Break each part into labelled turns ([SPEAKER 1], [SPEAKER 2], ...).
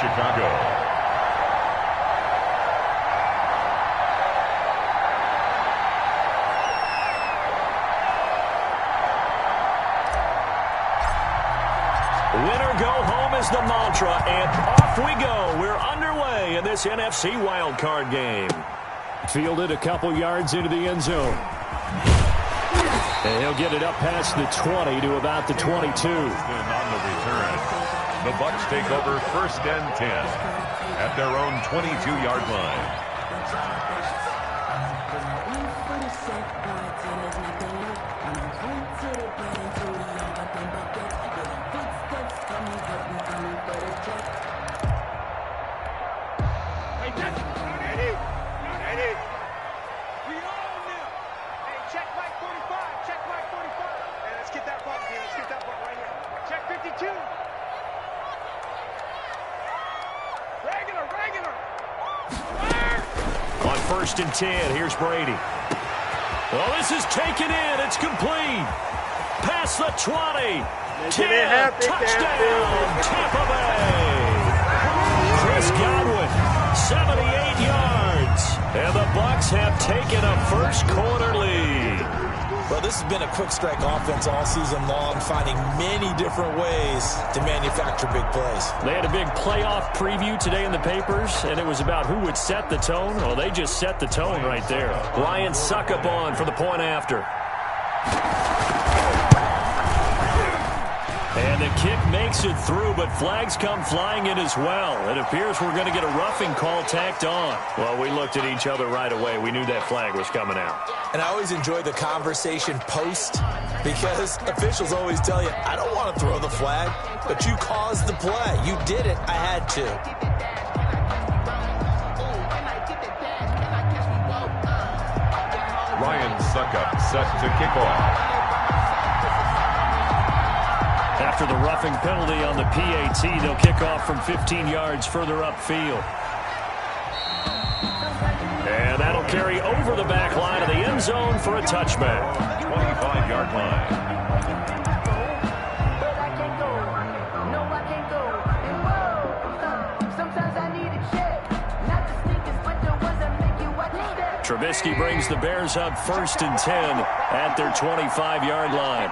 [SPEAKER 1] Chicago.
[SPEAKER 2] Winner go home is the mantra, and off we go. We're underway in this NFC wildcard game.
[SPEAKER 3] Fielded a couple yards into the end zone. And he'll get it up past the 20 to about the 22.
[SPEAKER 1] On the return, the Bucs take over 1st and 10 at their own 22-yard line.
[SPEAKER 2] On 1st and 10, here's Brady. Well, this is taken in. It's complete. Past the 20. 10. Touchdown, Tampa Bay. Chris Godwin, 78 yards. And the Bucs have taken a first-quarter lead.
[SPEAKER 4] Well, this has been a quick strike offense all season long, finding many different ways to manufacture big plays.
[SPEAKER 3] They had a big playoff preview today in the papers, and it was about who would set the tone. Well, they just set the tone right there.
[SPEAKER 2] Ryan Suckup on for the point after. And the kick makes it through, but flags come flying in as well. It appears we're going to get a roughing call tacked on. Well, we looked at each other right away. We knew that flag was coming out.
[SPEAKER 4] And I always enjoy the conversation post because officials always tell you, I don't want to throw the flag, but you caused the play. You did it. I had to.
[SPEAKER 1] Ryan Suckup set to kick off.
[SPEAKER 3] After the roughing penalty on the PAT, they'll kick off from 15 yards further upfield.
[SPEAKER 2] And that'll carry over the back line of the end zone for a touchback.
[SPEAKER 1] 25-yard line.
[SPEAKER 2] Trubisky brings the Bears up 1st and 10 at their 25-yard line.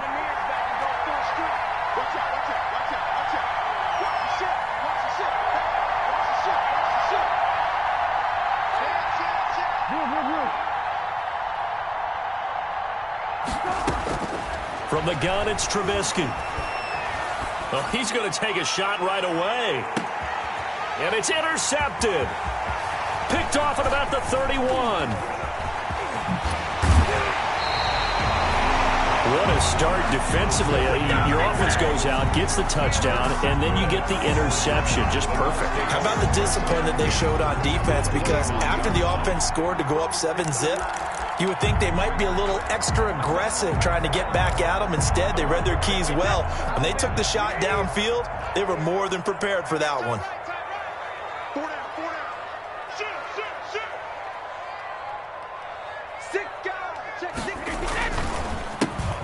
[SPEAKER 2] From the gun, it's Trubisky. Well, he's going to take a shot right away. And it's intercepted. Picked off at about the 31. What a start defensively. Your offense goes out, gets the touchdown, and then you get the interception. Just perfect.
[SPEAKER 4] How about the discipline that they showed on defense? Because after the offense scored to go up 7-zip, you would think they might be a little extra aggressive trying to get back at them. Instead, they read their keys well. When they took the shot downfield, they were more than prepared for that one.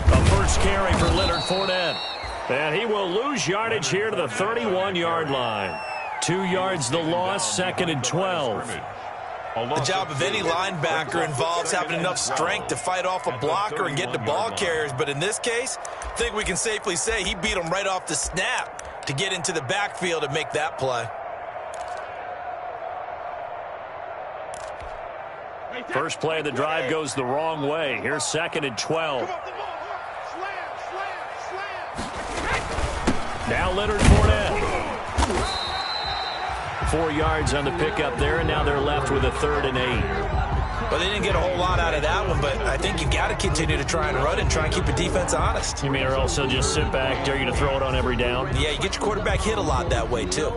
[SPEAKER 2] A first carry for Leonard Fournette. And he will lose yardage here to the 31-yard line. 2 yards the loss, 2nd and 12.
[SPEAKER 4] The job of any linebacker involves having enough strength to fight off a blocker and get to ball carriers. But in this case, I think we can safely say he beat him right off the snap to get into the backfield and make that play.
[SPEAKER 2] First play of the drive goes the wrong way. Here's 2nd and 12. Now Leonard Fournette. 4 yards on the pickup there, and now they're left with a 3rd and 8.
[SPEAKER 4] Well, they didn't get a whole lot out of that one, but I think you got to continue to try and run and try and keep the defense honest.
[SPEAKER 2] You mean, or also just sit back, dare you to throw it on every down?
[SPEAKER 4] Yeah, you get your quarterback hit a lot that way, too.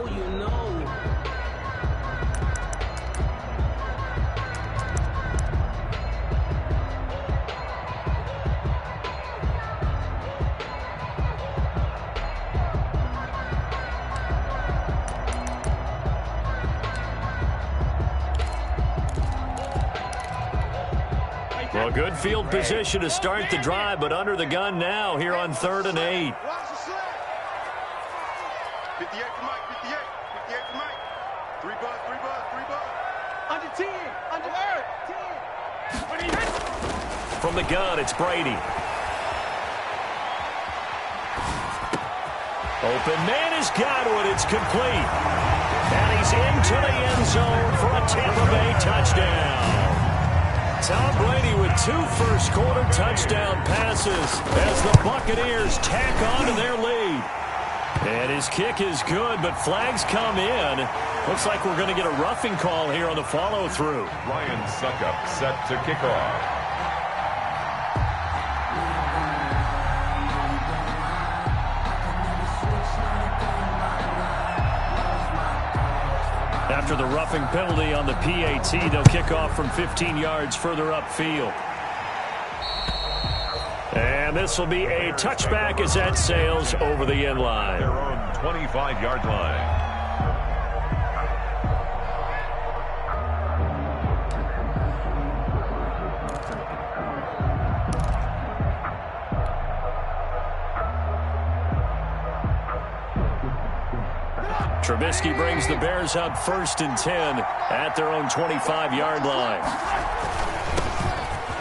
[SPEAKER 2] Well, good field position to start the drive, but under the gun now here on 3rd and 8.
[SPEAKER 5] 58 to Mike. Under 10. Under 10.
[SPEAKER 2] From the gun, it's Brady. Open man has got it. It's complete. And he's into the end zone for a Tampa Bay touchdown. Tom Brady with 2 first-quarter touchdown passes as the Buccaneers tack on to their lead. And his kick is good, but flags come in. Looks like we're going to get a roughing call here on the follow-through.
[SPEAKER 1] Ryan Suckup set to kick off.
[SPEAKER 2] After the roughing penalty on the PAT, they'll kick off from 15 yards further upfield. And this will be a touchback as that sails over the end line.
[SPEAKER 1] Their own 25-yard line.
[SPEAKER 2] Trubisky brings the Bears up 1st and 10 at their own 25-yard line.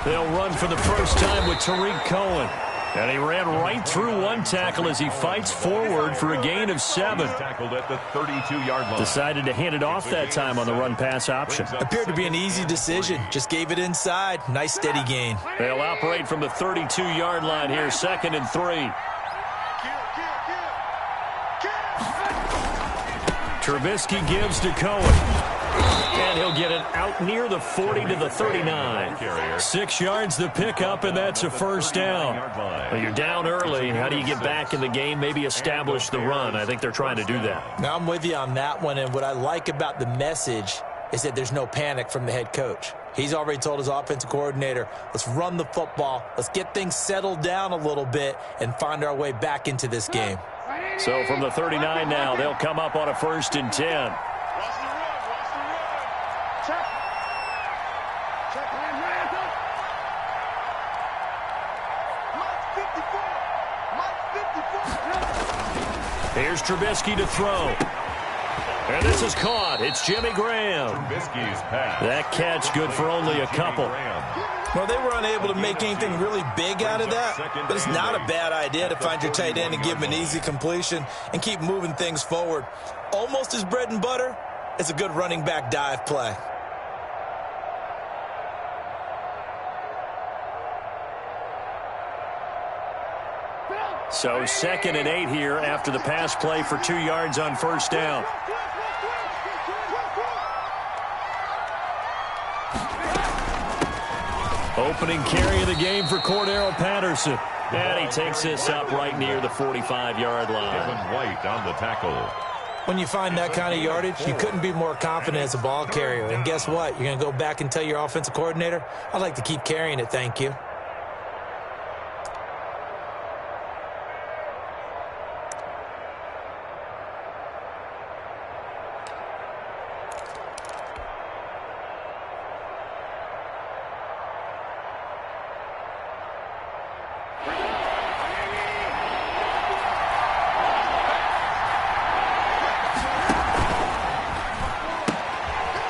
[SPEAKER 2] They'll run for the first time with Tariq Cohen. And he ran right through one tackle as he fights forward for a gain of 7.
[SPEAKER 1] Tackled at the 32-yard line.
[SPEAKER 2] Decided to hand it off that time on the run-pass option.
[SPEAKER 4] Appeared to be an easy decision. Just gave it inside. Nice steady gain.
[SPEAKER 2] They'll operate from the 32-yard line here, 2nd and 3. Trubisky gives to Cohen. And he'll get it out near the 40 to the 39. 6 yards the pickup, and that's a first down. Well, you're down early. How do you get back in the game? Maybe establish the run. I think they're trying to do that.
[SPEAKER 4] Now, I'm with you on that one, and what I like about the message is that there's no panic from the head coach. He's already told his offensive coordinator, let's run the football, let's get things settled down a little bit and find our way back into this game.
[SPEAKER 2] So from the 39 now, they'll come up on a 1st and 10.
[SPEAKER 5] Watch the run. Check. Check. Mike 54.
[SPEAKER 2] Here's Trubisky to throw. And this is caught. It's Jimmy Graham.
[SPEAKER 1] Trubisky's pass.
[SPEAKER 2] That catch good for only a couple.
[SPEAKER 4] Well, they were unable to make anything really big out of that, but it's not a bad idea to find your tight end and give him an easy completion and keep moving things forward. Almost as bread and butter as a good running back dive play.
[SPEAKER 2] So 2nd and 8 here after the pass play for 2 yards on first down. Opening carry of the game for Cordero Patterson. And he takes this up right near the 45-yard line.
[SPEAKER 1] Kevin White on the tackle.
[SPEAKER 4] When you find that kind of yardage, you couldn't be more confident as a ball carrier. And guess what? You're going to go back and tell your offensive coordinator, I'd like to keep carrying it, thank you.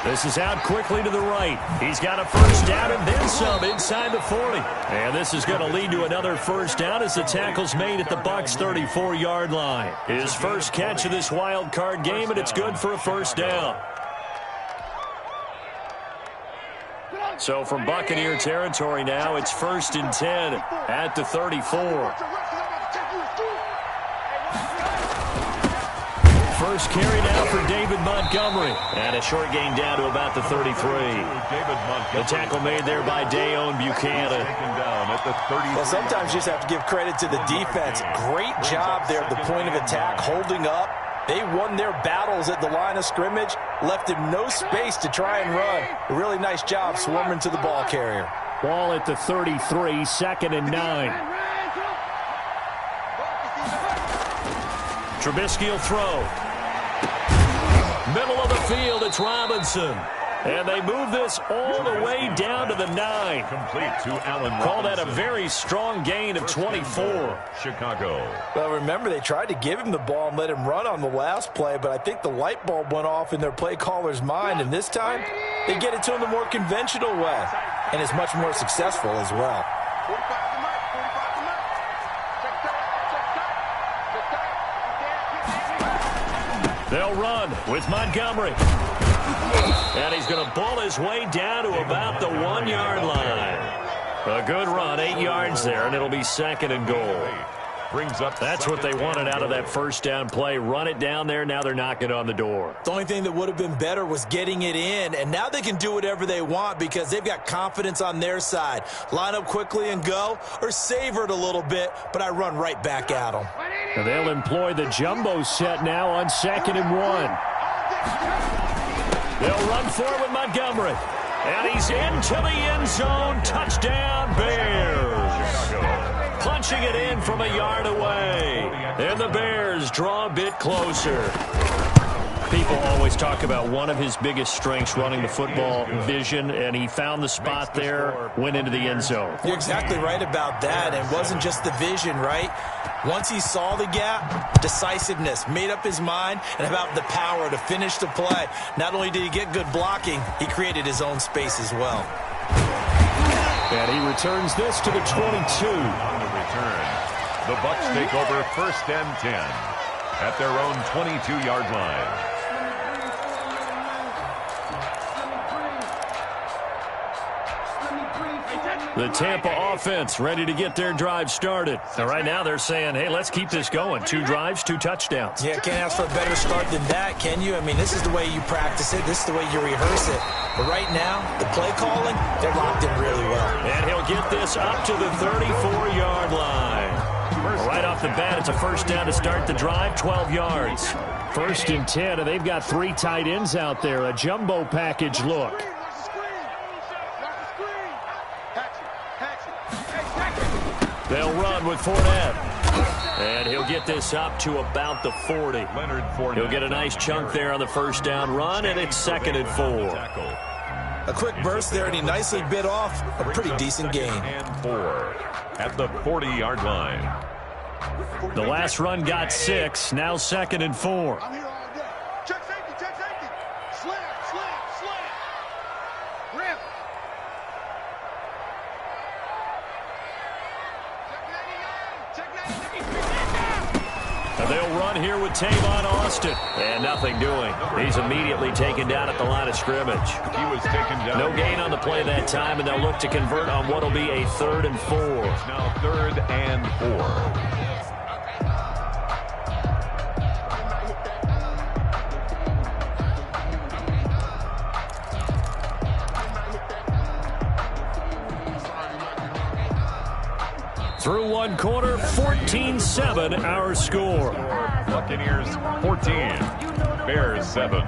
[SPEAKER 2] This is out quickly to the right. He's got a first down and then some inside the 40. And this is going to lead to another first down as the tackle's made at the Bucs' 34-yard line. His first catch of this wild card game, and it's good for a first down. So from Buccaneer territory now, it's 1st and 10 at the 34. First carry now for David Montgomery. And a short gain down to about the 33. The tackle made there by Dayon Buchanan.
[SPEAKER 4] Well, sometimes you just have to give credit to the defense. Great job there at the point of attack, holding up. They won their battles at the line of scrimmage, left him no space to try and run. A really nice job swarming to the ball carrier.
[SPEAKER 2] Ball at the 33, 2nd and 9. Trubisky will throw. Middle of the field, it's Robinson.
[SPEAKER 3] And they move this all the way down to the 9.
[SPEAKER 1] Complete to Allen
[SPEAKER 3] Call that a
[SPEAKER 1] Robinson.
[SPEAKER 3] very strong gain of 24.
[SPEAKER 1] Chicago.
[SPEAKER 4] Well, remember, they tried to give him the ball and let him run on the last play, but I think the light bulb went off in their play caller's mind, and this time they get it to him the more conventional way, and it's much more successful as well.
[SPEAKER 5] 45 to Mike, 45 to Mike. Check.
[SPEAKER 3] They'll run with Montgomery. And he's going to ball his way down to about the 1-yard line. A good run, 8 yards there, and it'll be 2nd and goal.
[SPEAKER 1] Brings up.
[SPEAKER 3] That's what they wanted out of that first down play. Run it down there. Now they're knocking on the door.
[SPEAKER 4] The only thing that would have been better was getting it in, and now they can do whatever they want because they've got confidence on their side. Line up quickly and go, or savor it a little bit, but I run right back at them.
[SPEAKER 3] And they'll employ the jumbo set now on 2nd and 1. They'll run for it with Montgomery. And he's into the end zone. Touchdown, Bears. Punching it in from a yard away. And the Bears draw a bit closer. People always talk about one of his biggest strengths running the football, vision, and he found the spot there, went into the end zone.
[SPEAKER 4] You're exactly right about that. It wasn't just the vision, right? Once he saw the gap, decisiveness, made up his mind, and about the power to finish the play. Not only did he get good blocking, he created his own space as well.
[SPEAKER 3] And he returns this to the 22.
[SPEAKER 1] On the return, the Bucs take over 1st and 10 at their own 22-yard line.
[SPEAKER 3] The Tampa offense ready to get their drive started. And right now they're saying, hey, let's keep this going. 2 drives, 2 touchdowns.
[SPEAKER 4] Yeah, can't ask for a better start than that, can you? I mean, this is the way you practice it. This is the way you rehearse it. But right now, the play calling, they're locked in really well.
[SPEAKER 3] And he'll get this up to the 34-yard line. Right off the bat, it's a first down to start the drive, 12 yards. 1st and 10, and they've got 3 tight ends out there. A jumbo package look. They'll run with Fournette. And he'll get this up to about the 40.
[SPEAKER 1] Leonard Fournette.
[SPEAKER 3] He'll get a nice chunk there on the first down run, and it's 2nd and 4.
[SPEAKER 4] A quick burst there, and he nicely bit off a pretty decent gain.
[SPEAKER 1] And 4 at the 40-yard line.
[SPEAKER 3] The last run got 6, now 2nd and 4.
[SPEAKER 5] I'm here all day. Check safety, check safety. Slam, slam, slam. Rip. Check 90, check 90.
[SPEAKER 3] And they'll run here with Tavon Austin. And nothing doing. He's immediately taken down at the line of scrimmage.
[SPEAKER 1] He was taken down.
[SPEAKER 3] No gain on the play that time, and they'll look to convert on what will be a 3rd and 4.
[SPEAKER 1] It's now 3rd and 4.
[SPEAKER 3] Through 1 quarter, 14-7 our score.
[SPEAKER 1] Buccaneers 14, Bears 7.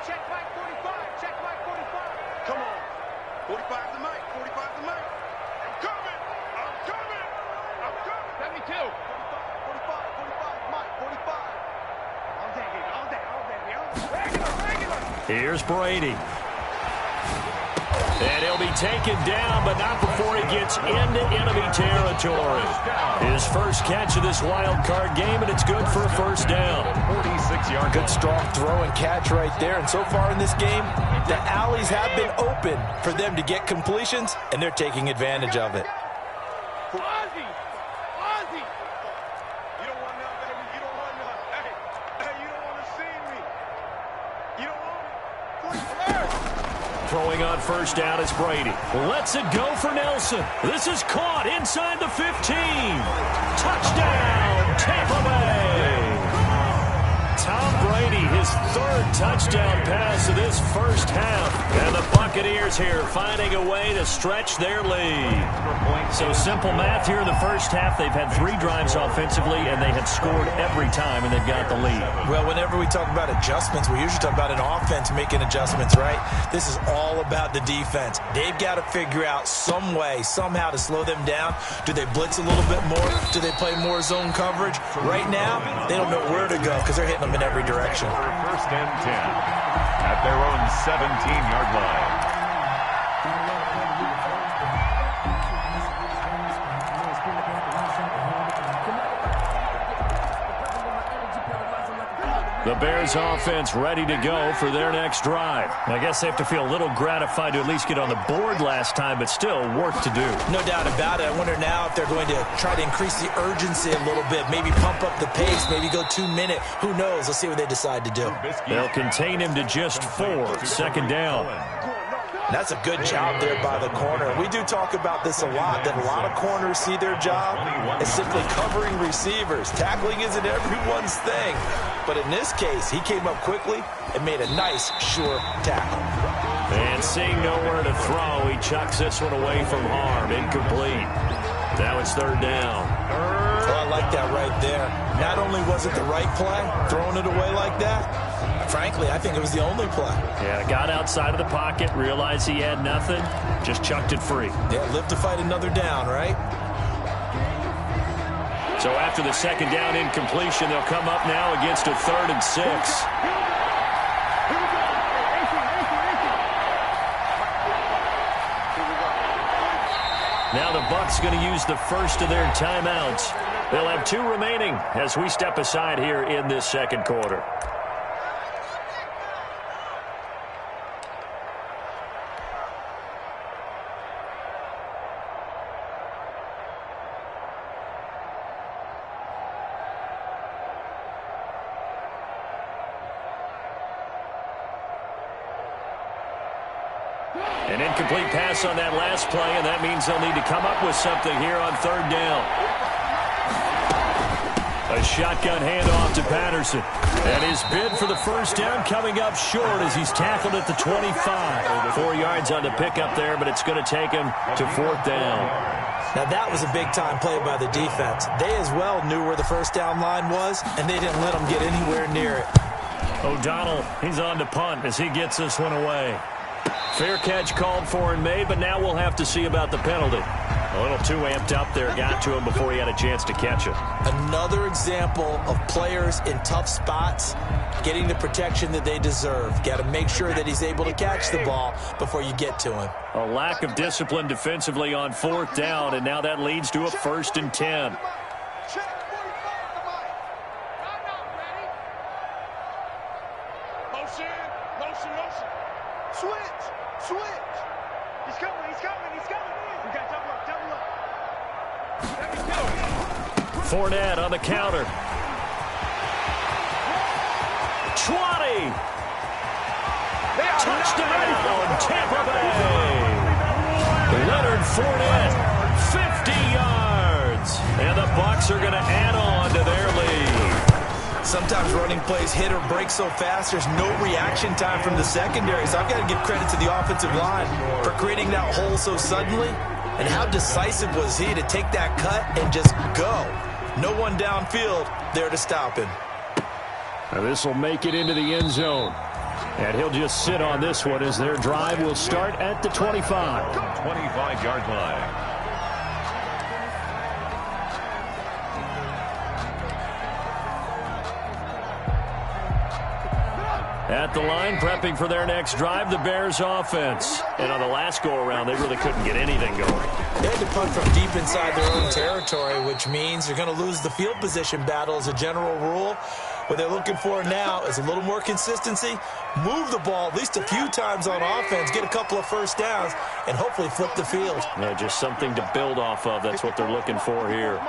[SPEAKER 5] Check Mike 45, check Mike 45. Come on. 45 to Mike, 45 to Mike. I'm coming, I'm coming, I'm coming. 72. 45, 45, Mike, 45. All day, baby, all day, all day, baby. Regular.
[SPEAKER 3] Here's Brady. And he'll be taken down, but not before he gets into enemy territory. His first catch of this wild card game, and it's good for a first down.
[SPEAKER 1] 46-yard.
[SPEAKER 4] Good strong throw and catch right there. And so far in this game, the alleys have been open for them to get completions, and they're taking advantage of it.
[SPEAKER 5] Ozzy! Ozzy! You don't want none, baby. You don't want none. Hey, you don't want to see me. You don't want me.
[SPEAKER 3] Throwing on first down is Brady. Lets it go for Nelson. This is caught inside the 15. Touchdown, Tampa Bay. Tom Brady, his 3rd touchdown pass of this first half. And the Bucs
[SPEAKER 2] Buccaneers here finding a way to stretch their lead. So simple math here in the first half. They've had 3 drives offensively, and they have scored every time, and they've got the lead.
[SPEAKER 4] Well, whenever we talk about adjustments, we usually talk about an offense making adjustments, right? This is all about the defense. They've got to figure out some way, somehow to slow them down. Do they blitz a little bit more? Do they play more zone coverage? Right now, they don't know where to go because they're hitting them in every direction.
[SPEAKER 1] First and 10 at their own 17-yard line.
[SPEAKER 2] The Bears offense ready to go for their next drive. I guess they have to feel a little gratified to at least get on the board last time, but still work to do.
[SPEAKER 4] No doubt about it. I wonder now if they're going to try to increase the urgency a little bit, maybe pump up the pace, maybe go 2-minute. Who knows? Let's see what they decide to do.
[SPEAKER 2] They'll contain him to just 4. Second down.
[SPEAKER 4] That's a good job there by the corner. We do talk about this a lot, that a lot of corners see their job as simply covering receivers. Tackling isn't everyone's thing. But in this case, he came up quickly and made a nice, sure tackle.
[SPEAKER 2] And seeing nowhere to throw, he chucks this one away from harm. Incomplete. Now it's third down.
[SPEAKER 4] Oh, I like that right there. Not only was it the right play, throwing it away like that, frankly, I think it was the only play.
[SPEAKER 2] Yeah, got outside of the pocket, realized he had nothing, just chucked it free.
[SPEAKER 4] Yeah, live to fight another down, right?
[SPEAKER 2] So after the second down incompletion, they'll come up now against a 3rd and 6. Now the Bucs going to use the first of their timeouts. They'll have 2 remaining as we step aside here in this second quarter. An incomplete pass on that last play, and that means they'll need to come up with something here on third down. A shotgun handoff to Patterson. And his bid for the first down coming up short as he's tackled at the 25. 4 yards on the pickup there, but it's going to take him to 4th down.
[SPEAKER 4] Now that was a big-time play by the defense. They as well knew where the first down line was, and they didn't let them get anywhere near it.
[SPEAKER 2] O'Donnell, he's on to punt as he gets this one away. Fair catch called for and made, but now we'll have to see about the penalty. A little too amped up there, got to him before he had a chance to catch it.
[SPEAKER 4] Another example of players in tough spots getting the protection that they deserve. Got to make sure that he's able to catch the ball before you get to him.
[SPEAKER 2] A lack of discipline defensively on 4th down, and now that leads to a 1st and 10. Fournette on the counter. 20. Touchdown, Tampa Bay. Leonard Fournette, 50 yards. And the Bucs are going to add on to their lead.
[SPEAKER 4] Sometimes running plays hit or break so fast, there's no reaction time from the secondary. So I've got to give credit to the offensive line for creating that hole so suddenly. And how decisive was he to take that cut and just go? No one downfield there to stop him.
[SPEAKER 2] Now this will make it into the end zone. And he'll just sit on this one as their drive will start at the 25.
[SPEAKER 1] 25-yard line.
[SPEAKER 2] At the line, prepping for their next drive, the Bears offense. And on the last go-around, they really couldn't get anything going.
[SPEAKER 4] They had to punt from deep inside their own territory, which means they're going to lose the field position battle as a general rule. What they're looking for now is a little more consistency, move the ball at least a few times on offense, get a couple of first downs, and hopefully flip the field.
[SPEAKER 2] Yeah, just something to build off of. That's what they're looking for here.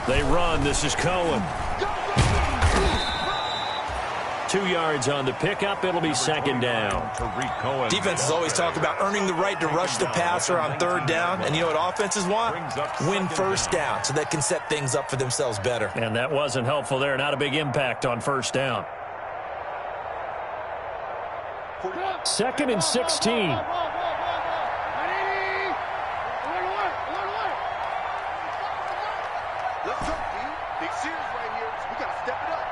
[SPEAKER 2] They run. This is Cohen. 2 yards on the pickup. It'll be second down.
[SPEAKER 4] Defenses always talk about earning the right to rush the passer on third down. And you know what offenses want? Win first down so they can set things up for themselves better.
[SPEAKER 2] And that wasn't helpful there. Not a big impact on first down. 2nd and 16.
[SPEAKER 5] Let's go, team. Big series right here, so we got to step it up.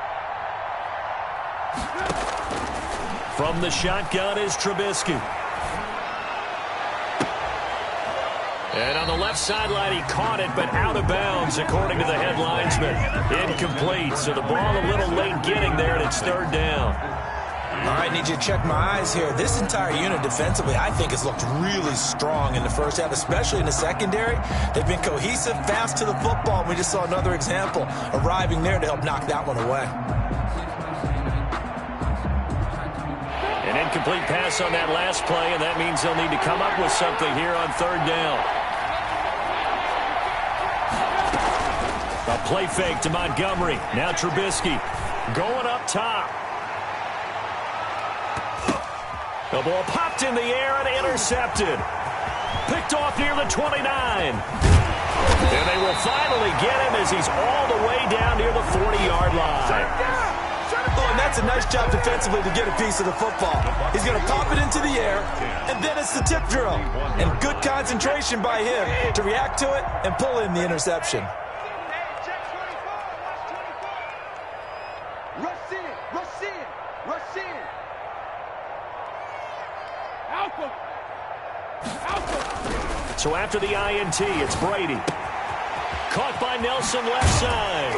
[SPEAKER 2] From the shotgun is Trubisky. And on the left sideline, he caught it, but out of bounds, according to the head linesman. Incomplete, so the ball a little late getting there, and it's 3rd down.
[SPEAKER 4] All right, need you to check my eyes here. This entire unit defensively, I think, has looked really strong in the first half, especially in the secondary. They've been cohesive, fast to the football. We just saw another example arriving there to help knock that one away.
[SPEAKER 2] An incomplete pass on that last play, and that means they'll need to come up with something here on 3rd down. A play fake to Montgomery. Now Trubisky going up top. The ball popped in the air and intercepted. Picked off near the 29. And they will finally get him as he's all the way down near the 40-yard line.
[SPEAKER 4] Oh, and that's a nice job defensively to get a piece of the football. He's going to pop it into the air, and then it's the tip drill. And good concentration by him to react to it and pull in the interception.
[SPEAKER 5] Rush in, rush in, rush in.
[SPEAKER 2] So after the INT, it's Brady. Caught by Nelson left side.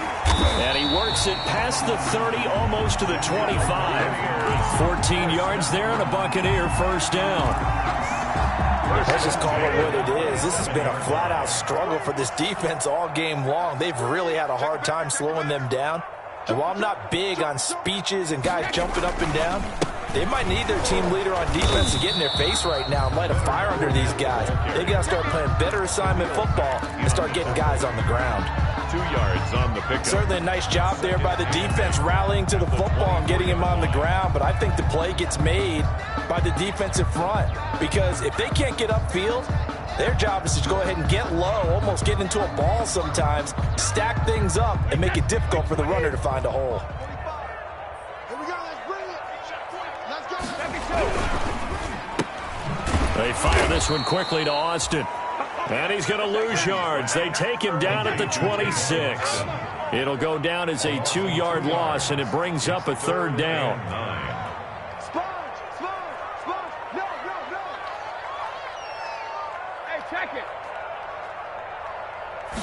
[SPEAKER 2] And he works it past the 30, almost to the 25. 14 yards there and a Buccaneer 1st down.
[SPEAKER 4] Let's just call it what it is. This has been a flat-out struggle for this defense all game long. They've really had a hard time slowing them down. And while I'm not big on speeches and guys jumping up and down, they might need their team leader on defense to get in their face right now and light a fire under these guys. They got to start playing better assignment football and start getting guys on the ground.
[SPEAKER 1] 2 yards on the pickup.
[SPEAKER 4] Certainly a nice job there by the defense rallying to the football and getting him on the ground, but I think the play gets made by the defensive front because if they can't get upfield, their job is to go ahead and get low, almost get into a ball sometimes, stack things up, and make it difficult for the runner to find a hole.
[SPEAKER 2] They fire this one quickly to Austin. And he's going to lose yards. They take him down at the 26. It'll go down as a 2-yard loss, and it brings up a 3rd down.
[SPEAKER 5] Sponge, no. Hey, check it.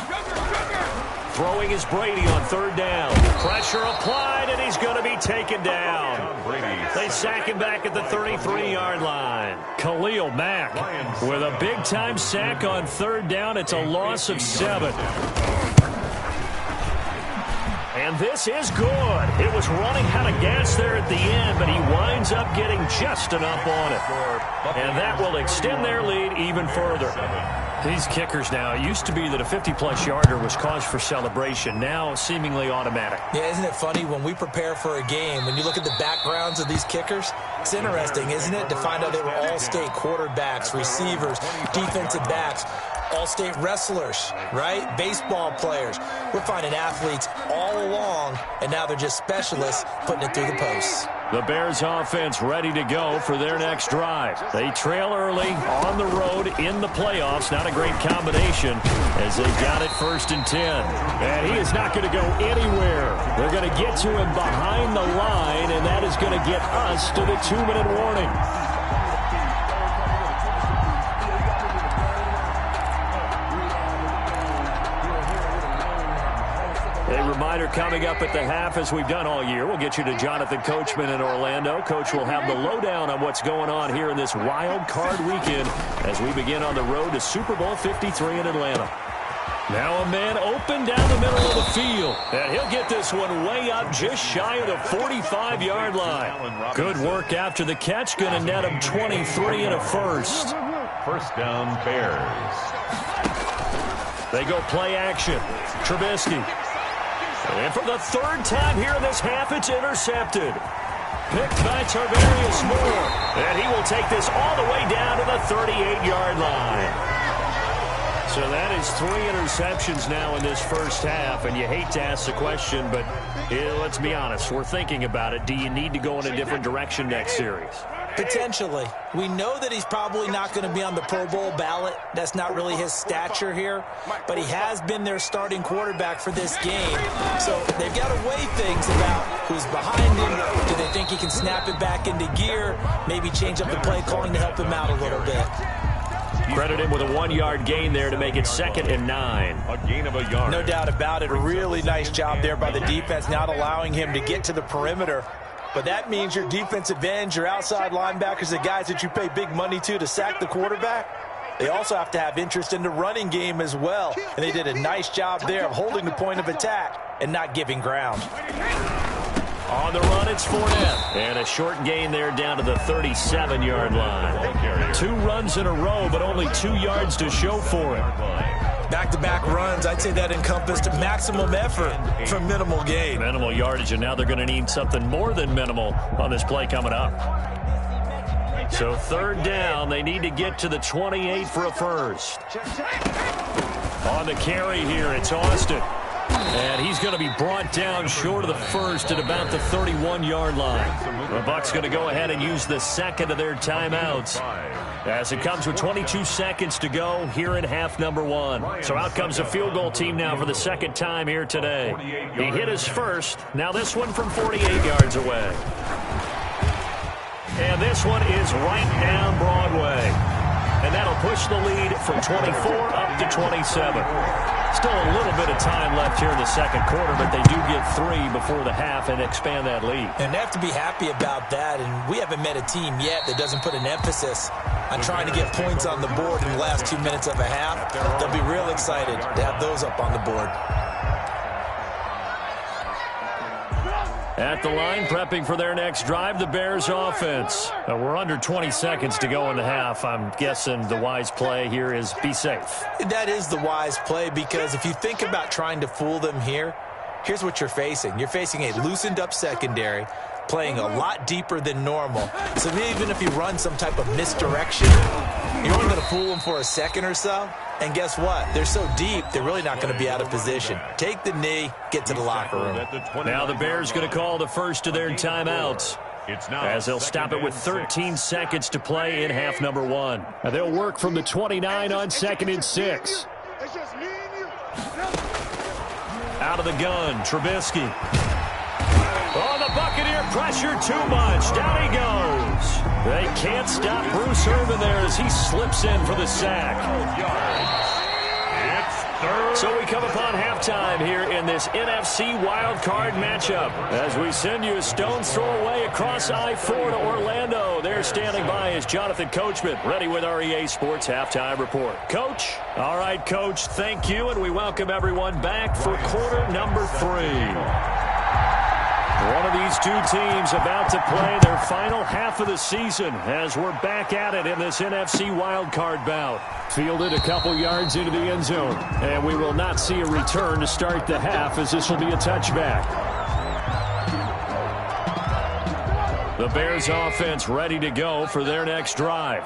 [SPEAKER 5] Sugar.
[SPEAKER 2] Throwing is Brady on 3rd down. Pressure applied, and he's going to be taken down. They sack him back at the 33-yard line. Khalil Mack with a big-time sack on 3rd down. It's a loss of 7. And this is good. It was running out of gas there at the end, but he winds up getting just enough on it. And that will extend their lead even further. These kickers now, it used to be that a 50-plus yarder was cause for celebration. Now, seemingly automatic.
[SPEAKER 4] Yeah, isn't it funny when we prepare for a game, when you look at the backgrounds of these kickers, it's interesting, isn't it, to find out they were all-state quarterbacks, receivers, defensive backs, all-state wrestlers, right? Baseball players. We're finding athletes all along, and now they're just specialists putting it through the posts.
[SPEAKER 2] The Bears offense ready to go for their next drive. They trail early on the road in the playoffs. Not a great combination as they've got it 1st and 10. And he is not going to go anywhere. They're going to get to him behind the line, and that is going to get us to the 2-minute warning. A reminder coming up at the half, as we've done all year. We'll get you to Jonathan Coachman in Orlando. Coach will have the lowdown on what's going on here in this wild card weekend as we begin on the road to Super Bowl 53 in Atlanta. Now a man open down the middle of the field. And he'll get this one way up just shy of the 45-yard line. Good work after the catch. Going to net him 23 and a 1st.
[SPEAKER 1] 1st down, Bears.
[SPEAKER 2] They go play action. Trubisky. And for the 3rd time here in this half, it's intercepted. Picked by Tarvarius Moore. And he will take this all the way down to the 38-yard line. So that is 3 interceptions now in this first half. And you hate to ask the question, but let's be honest. We're thinking about it. Do you need to go in a different direction next series?
[SPEAKER 4] Potentially. We know that he's probably not going to be on the Pro Bowl ballot. That's not really his stature here. But he has been their starting quarterback for this game. So they've got to weigh things about who's behind him. Do they think he can snap it back into gear? Maybe change up the play calling to help him out a little bit.
[SPEAKER 2] Credit him with a 1-yard gain there to make it 2nd and 9.
[SPEAKER 1] A gain of a yard.
[SPEAKER 4] No doubt about it. A really nice job there by the defense, not allowing him to get to the perimeter. But that means your defensive ends, your outside linebackers, the guys that you pay big money to sack the quarterback, they also have to have interest in the running game as well. And they did a nice job there of holding the point of attack and not giving ground.
[SPEAKER 2] On the run, it's Fournette. And a short gain there down to the 37-yard line. 2 runs in a row, but only 2 yards to show for it.
[SPEAKER 4] Back-to-back runs, I'd say that encompassed maximum effort for minimal gain.
[SPEAKER 2] Minimal yardage, and now they're going to need something more than minimal on this play coming up. So 3rd down, they need to get to the 28 for a first. On the carry here, it's Austin. And he's going to be brought down short of the first at about the 31-yard line. The Bucs going to go ahead and use the second of their timeouts as it comes with 22 seconds to go here in half number 1. So out comes the field goal team now for the 2nd time here today. He hit his first. Now this one from 48 yards away. And this one is right down Broadway. And that'll push the lead from 24 up to 27. Still a little bit of time left here in the 2nd quarter, but they do get 3 before the half and expand that lead.
[SPEAKER 4] And they have to be happy about that, and we haven't met a team yet that doesn't put an emphasis on trying to get points on the board in the last 2 minutes of a half. They'll be real excited to have those up on the board.
[SPEAKER 2] At the line, prepping for their next drive, the Bears offense. We're under 20 seconds to go in the half. I'm guessing the wise play here is be safe.
[SPEAKER 4] That is the wise play, because if you think about trying to fool them here, here's what you're facing. You're facing a loosened up secondary, playing a lot deeper than normal. So even if you run some type of misdirection, you're only going to fool them for a second or so. And guess what? They're so deep, they're really not going to be out of position. Take the knee, get to the locker room.
[SPEAKER 2] Now the Bears going to call the first of their timeouts, as they'll stop it with 13 seconds to play in half number 1. Now they'll work from the 29 on 2nd and 6. Out of the gun, Trubisky. Oh, the Buccaneer pressure too much. Down he goes. They can't stop Bruce Irvin there as he slips in for the sack. So we come upon halftime here in this NFC wildcard matchup as we send you a stone's throw away across I-4 to Orlando. There standing by is Jonathan Coachman, ready with our EA Sports Halftime Report. Coach? All right, Coach, thank you, and we welcome everyone back for quarter number 3. One of these two teams about to play their final half of the season as we're back at it in this NFC wildcard bout. Fielded a couple yards into the end zone, and we will not see a return to start the half as this will be a touchback. The Bears offense ready to go for their next drive.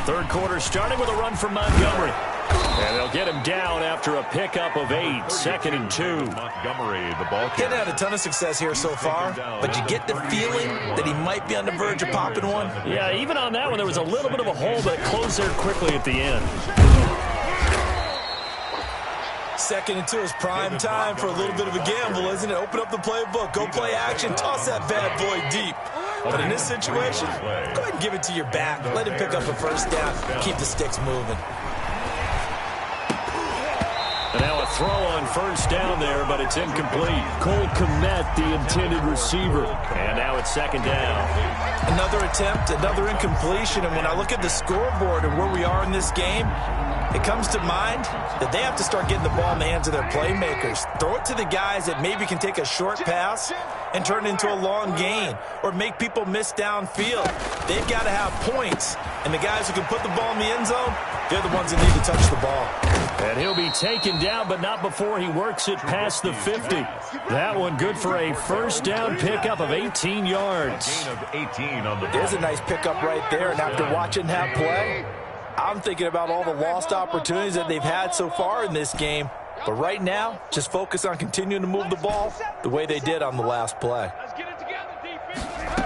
[SPEAKER 2] 3rd quarter starting with a run from Montgomery. And they'll get him down after a pickup of 8, 2nd and 2.
[SPEAKER 1] Montgomery, the ball
[SPEAKER 4] He's had a ton of success here so far, but you get the feeling that he might be on the verge of popping one.
[SPEAKER 2] Yeah, even on that one, there was a little bit of a hole, but it closed there quickly at the end.
[SPEAKER 4] 2nd and 2 is prime time for a little bit of a gamble, isn't it? Open up the playbook, go play action, toss that bad boy deep. But in this situation, go ahead and give it to your back. Let him pick up a first down, keep the sticks moving.
[SPEAKER 2] And now a throw on first down there, but it's incomplete. Cole Kmet, the intended receiver. And now it's 2nd down.
[SPEAKER 4] Another attempt, another incompletion. And when I look at the scoreboard and where we are in this game, it comes to mind that they have to start getting the ball in the hands of their playmakers. Throw it to the guys that maybe can take a short pass and turn it into a long gain or make people miss downfield. They've got to have points. And the guys who can put the ball in the end zone, they're the ones that need to touch the ball.
[SPEAKER 2] And he'll be taken down, but not before he works it past the 50. That one good for a first down pickup of 18 yards.
[SPEAKER 4] There's a nice pickup right there, and after watching that play, I'm thinking about all the lost opportunities that they've had so far in this game. But right now, just focus on continuing to move the ball the way they did on the last play.
[SPEAKER 5] Let's get it together, defense.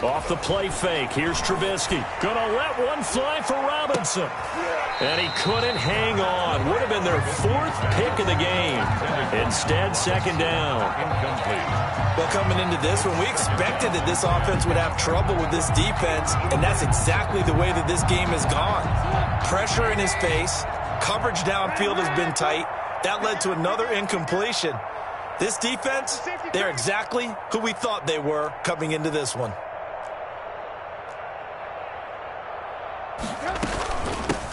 [SPEAKER 2] Off the play fake, here's Trubisky. Gonna let one fly for Robinson. And he couldn't hang on. Would have been their 4th pick of the game. Instead, second down.
[SPEAKER 1] Incomplete.
[SPEAKER 4] Well, coming into this one, we expected that this offense would have trouble with this defense, and that's exactly the way that this game has gone. Pressure in his face. Coverage downfield has been tight. That led to another incompletion. This defense, they're exactly who we thought they were coming into this one.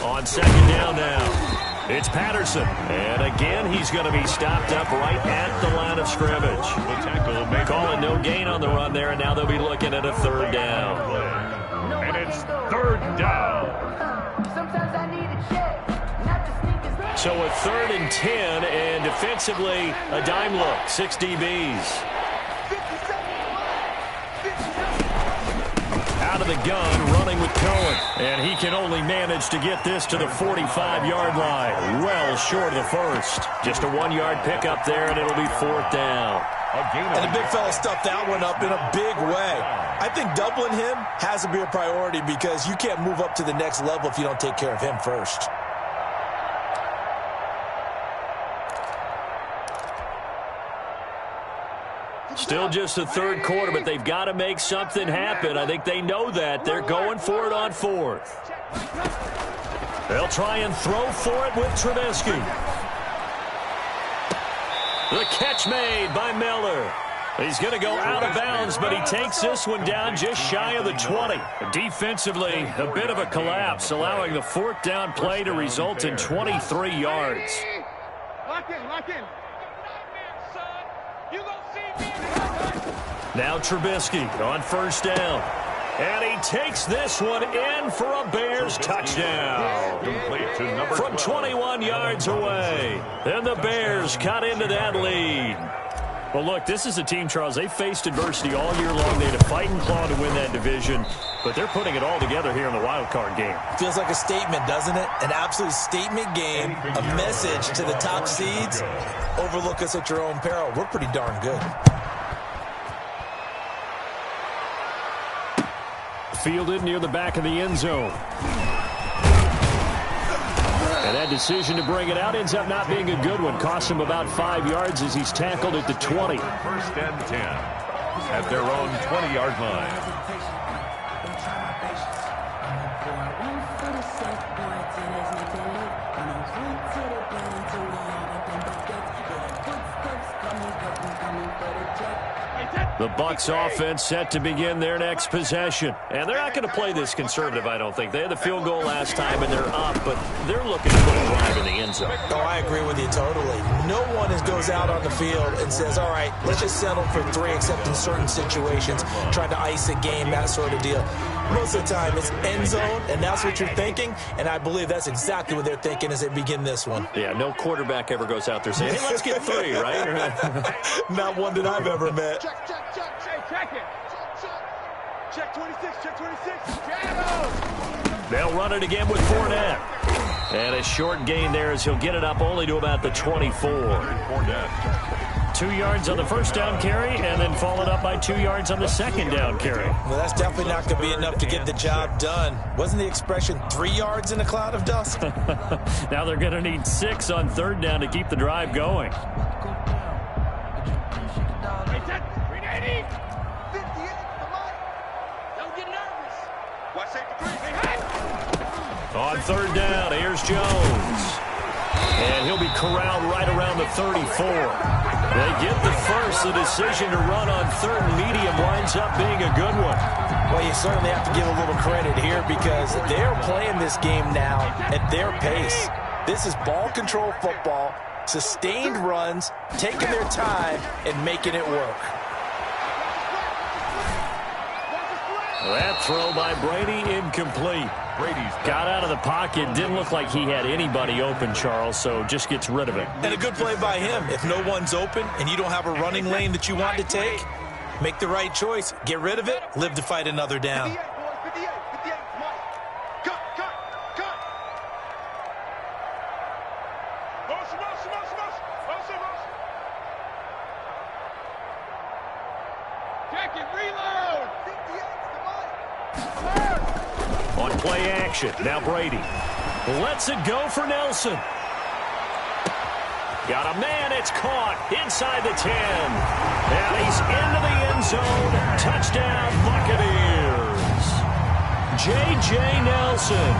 [SPEAKER 2] On second down now, it's Patterson. And again, he's going to be stopped up right at the line of scrimmage.
[SPEAKER 1] The tackle made.
[SPEAKER 2] Calling no gain on the run there, and now they'll be looking at a third down.
[SPEAKER 1] And it's third down.
[SPEAKER 2] So a 3rd and 10, and defensively, a dime look, 6 DBs. Out of the gun, running with Cohen. And he can only manage to get this to the 45-yard line. Well short of the first. Just a 1-yard pickup there, and it'll be 4th down.
[SPEAKER 4] And the big fella stuffed that one up in a big way. I think doubling him has to be a priority because you can't move up to the next level if you don't take care of him first.
[SPEAKER 2] Still just the 3rd quarter, but they've got to make something happen. I think they know that. They're going for it on 4th. They'll try and throw for it with Trubisky. The catch made by Miller. He's going to go out of bounds, but he takes this one down just shy of the 20. Defensively, a bit of a collapse, allowing the 4th down play to result in 23 yards.
[SPEAKER 5] Lock in.
[SPEAKER 2] Now Trubisky on first down. And he takes this one in for a Bears touchdown. From 21 yards away. And the Bears cut into that lead. Well, look, this is a team, Charles, they faced adversity all year long. They had to fight and claw to win that division, but they're putting it all together here in the wild card game.
[SPEAKER 4] Feels like a statement, doesn't it? An absolute statement game, a message to the top seeds. Overlook us at your own peril. We're pretty darn good.
[SPEAKER 2] Fielded near the back of the end zone. And that decision to bring it out ends up not being a good one. Costs him about 5 yards as he's tackled at the 20.
[SPEAKER 1] 1st and 10 at their own 20-yard line.
[SPEAKER 2] The Bucs offense set to begin their next possession. And they're not going to play this conservative, I don't think. They had the field goal last time, and they're up, but they're looking to put a drive in the end zone.
[SPEAKER 4] Oh, I agree with you totally. No one goes out on the field and says, all right, let's just settle for 3, except in certain situations, trying to ice a game, that sort of deal. Most of the time, it's end zone, and that's what you're thinking, and I believe that's exactly what they're thinking as they begin this one.
[SPEAKER 2] Yeah, no quarterback ever goes out there saying, hey, let's get 3, right?
[SPEAKER 4] Not one that I've ever met.
[SPEAKER 5] Check it. Check 26, check 26. Shadow.
[SPEAKER 2] They'll run it again with Fournette. And a short gain there as he'll get it up only to about the 24.
[SPEAKER 1] Fournette.
[SPEAKER 2] 2 yards on the first down carry, and then followed up by 2 yards on the second down carry.
[SPEAKER 4] Well, that's definitely not going to be enough to get the job done. Wasn't the expression 3 yards in a cloud of dust?
[SPEAKER 2] Now they're going to need 6 on third down to keep the drive going. On third down, here's Jones. And he'll be corralled right around the 34. They get the first. The decision to run on third and medium winds up being a good one.
[SPEAKER 4] Well, you certainly have to give a little credit here because they're playing this game now at their pace. This is ball control football, sustained runs, taking their time, and making it work.
[SPEAKER 2] That throw by Brady incomplete. Brady's got out of the pocket. Didn't look like he had anybody open, Charles, so just gets rid of it.
[SPEAKER 4] And a good play by him. If no one's open and you don't have a running lane that you want to take, make the right choice. Get rid of it. Live to fight another down.
[SPEAKER 5] 58, boys, 58, Cut. Motion. Check it, reload. 58's the
[SPEAKER 2] On play action, now Brady. Lets it go for Nelson. Got a man, it's caught inside the 10. And he's into the end zone. Touchdown, Buccaneers. J.J. Nelson,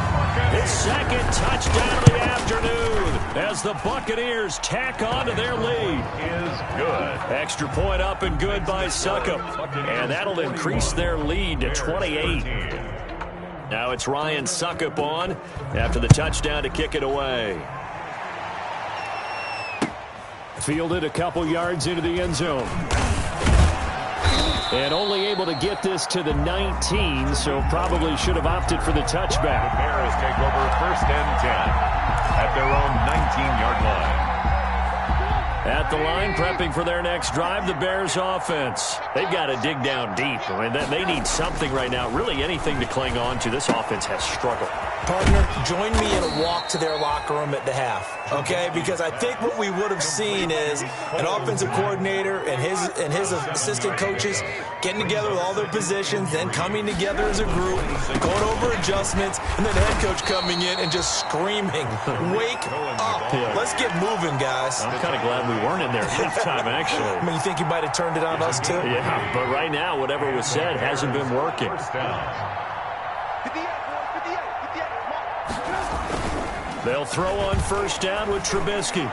[SPEAKER 2] his second touchdown of the afternoon as the Buccaneers tack on to their lead.
[SPEAKER 1] Is good.
[SPEAKER 2] Extra point up and good by Succop. And that'll increase their lead to 28. Now it's Ryan Succop on after the touchdown to kick it away. Fielded a couple yards into the end zone. And only able to get this to the 19, so probably should have opted for the touchback.
[SPEAKER 1] The Bears take over 1st and 10 at their own 19-yard line.
[SPEAKER 2] At the line, prepping for their next drive, the Bears offense. They've got to dig down deep. I mean, they need something right now, really anything to cling on to. This offense has struggled.
[SPEAKER 4] Partner, join me in a walk to their locker room at the half, okay? Because I think what we would have seen is an offensive coordinator and his assistant coaches getting together with all their positions, then coming together as a group, going over adjustments, and then the head coach coming in and just screaming, "Wake up.
[SPEAKER 2] Yeah.
[SPEAKER 4] Let's get moving, guys."
[SPEAKER 2] I'm kind of glad we weren't in there at halftime, actually.
[SPEAKER 4] I mean, you think you might have turned it on us, too?
[SPEAKER 2] Yeah, but right now, whatever was said hasn't been working.
[SPEAKER 1] 1st down.
[SPEAKER 2] They'll throw on 1st down with Trubisky.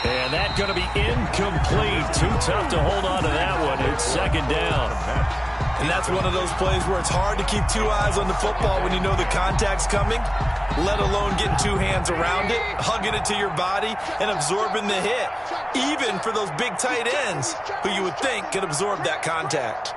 [SPEAKER 2] And that's going to be incomplete. Too tough to hold on to that one. It's 2nd down.
[SPEAKER 4] And that's one of those plays where it's hard to keep two eyes on the football when you know the contact's coming, let alone getting two hands around it, hugging it to your body, and absorbing the hit. Even for those big tight ends who you would think could absorb that contact.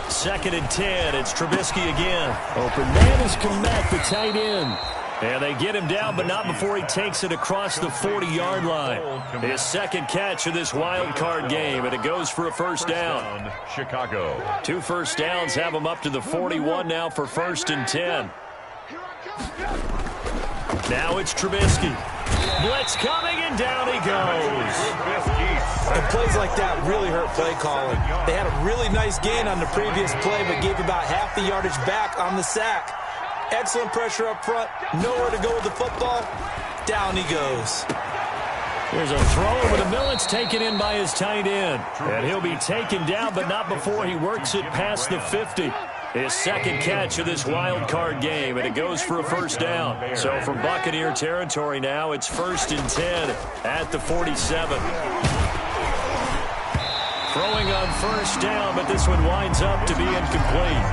[SPEAKER 2] 2nd and 10. It's Trubisky again. Open man has come back, the tight end. And they get him down, but not before he takes it across the 40-yard line. His 2nd catch of this wild card game, and it goes for a 1st down.
[SPEAKER 1] Chicago.
[SPEAKER 2] 2 first downs have him up to the 41 now for 1st and 10. Now it's Trubisky. Blitz coming, and down he goes.
[SPEAKER 4] And plays like that really hurt play calling. They had a really nice gain on the previous play, but gave about half the yardage back on the sack. Excellent pressure up front. Nowhere to go with the football. Down he goes.
[SPEAKER 2] There's a throw over the middle. It's taken in by his tight end. And he'll be taken down, but not before he works it past the 50. His 2nd catch of this wild card game, and it goes for a 1st down. So from Buccaneer territory now, it's 1st and 10 at the 47. Throwing on 1st down, but this one winds up to be incomplete.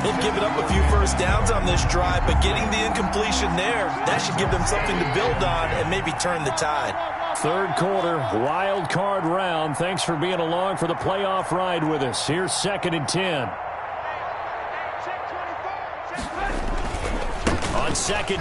[SPEAKER 4] They've given up a few 1st downs on this drive, but getting the incompletion there, that should give them something to build on and maybe turn the tide.
[SPEAKER 2] 3rd quarter, wild card round. Thanks for being along for the playoff ride with us. Here's 2nd and 10. On 2nd down.